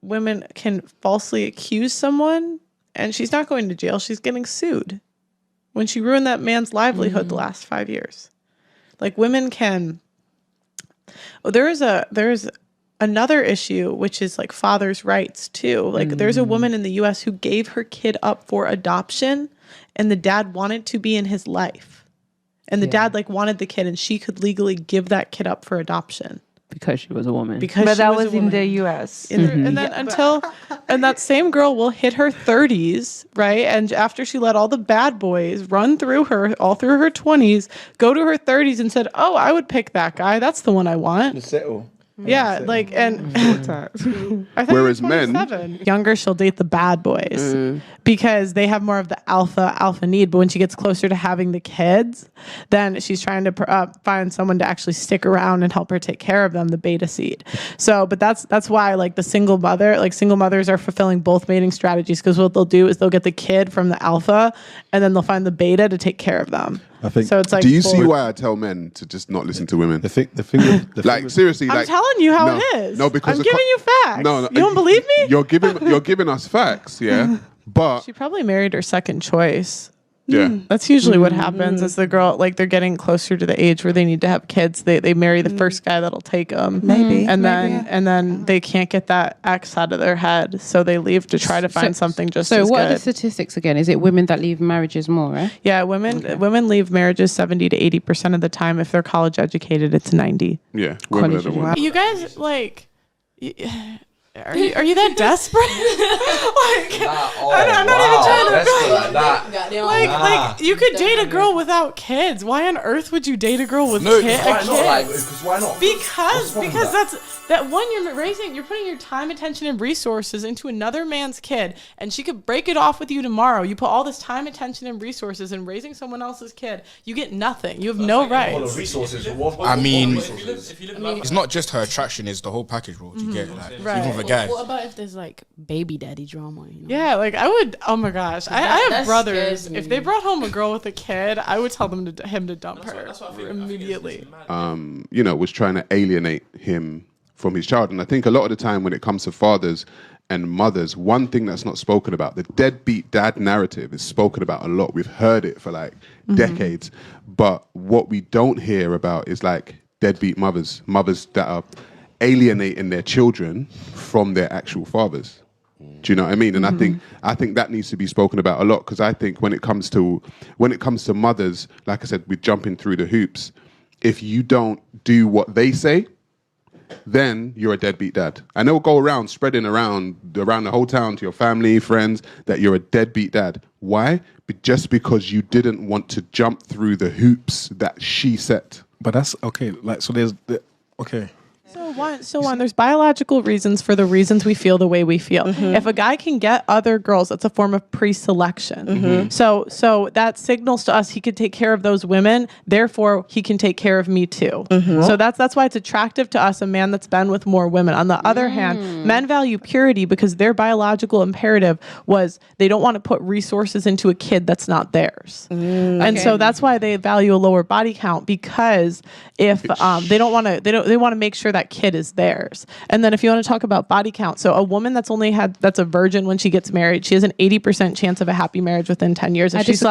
women can falsely accuse someone and she's not going to jail. She's getting sued when she ruined that man's livelihood the last 5 years. Like women can. Oh, there's another issue, which is like father's rights too. Like there's a woman in the US who gave her kid up for adoption and the dad wanted to be in his life. And the dad like wanted the kid and she could legally give that kid up for adoption. Because she was a woman. But that was in the US. And then and that same girl will hit her 30s, right? And after she let all the bad boys run through her, all through her 20s, go to her 30s and said, oh, I would pick that guy. That's the one I want. The settle. Yeah, like, and I think Whereas men, younger, she'll date the bad boys because they have more of the alpha need. But when she gets closer to having the kids, then she's trying to find someone to actually stick around and help her take care of them, the beta seed. So, but that's why like the single mothers are fulfilling both mating strategies, because what they'll do is they'll get the kid from the alpha and then they'll find the beta to take care of them. I think. So it's like, do you see why I tell men to just not listen to women? The thing like seriously, I'm telling you how it is. No, because I'm giving you facts. No, you don't believe me? You're giving us facts, yeah. But she probably married her second choice. Yeah. That's usually what happens is the girl, like they're getting closer to the age where they need to have kids. They marry the first guy that'll take them. Maybe. And then they can't get that ex out of their head. So they leave to try to find something just as good. So what are the statistics again? Is it women that leave marriages more, right? Yeah, women leave marriages 70 to 80% of the time. If they're college educated, it's 90. Yeah. Women are the ones. You guys like... Are you that desperate? I'm not even trying to like you could date a girl without kids. Why on earth would you date a girl with kids? Why not? Because you're putting your time, attention, and resources into another man's kid, and she could break it off with you tomorrow. You put all this time, attention, and resources in raising someone else's kid. You get nothing. You have no rights. I mean, it's not just her attraction; it's the whole package. What you get, like, even with a guy. What about if there's like baby daddy drama? You know? Yeah, like I would. Oh my gosh, I have brothers. scares me. If they brought home a girl with a kid, I would tell him to dump her immediately. Was trying to alienate him from his child. And I think a lot of the time when it comes to fathers and mothers, one thing that's not spoken about, the deadbeat dad narrative is spoken about a lot. We've heard it for like decades. But what we don't hear about is like deadbeat mothers that are alienating their children from their actual fathers. Do you know what I mean? And I think that needs to be spoken about a lot, because I think when it comes to mothers, like I said, we're jumping through the hoops. If you don't do what they say, then you're a deadbeat dad. And they'll go around spreading around the whole town to your family, friends, that you're a deadbeat dad. Why? Just because you didn't want to jump through the hoops that she set. But that's okay. Like, so there's okay. So there's biological reasons for the reasons we feel the way we feel. If a guy can get other girls, that's a form of pre-selection. So that signals to us he could take care of those women, therefore he can take care of me too. So that's why it's attractive to us, a man that's been with more women. On the other hand, men value purity because their biological imperative was they don't want to put resources into a kid that's not theirs. And so that's why they value a lower body count, because if they want to make sure that kid is theirs. And then if you want to talk about body count, so a woman that's a virgin when she gets married, she has an 80% chance of a happy marriage within 10 years. If she's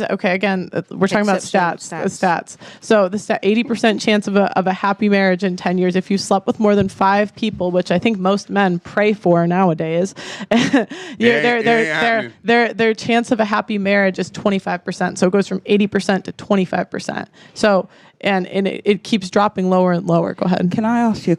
okay, again, we're talking about stats. So the 80% chance of a happy marriage in 10 years if you slept with more than 5 people, which I think most men pray for nowadays. Their chance of a happy marriage is 25%. So it goes from 80% to 25%. So and it keeps dropping lower and lower. Go ahead. Can I ask you a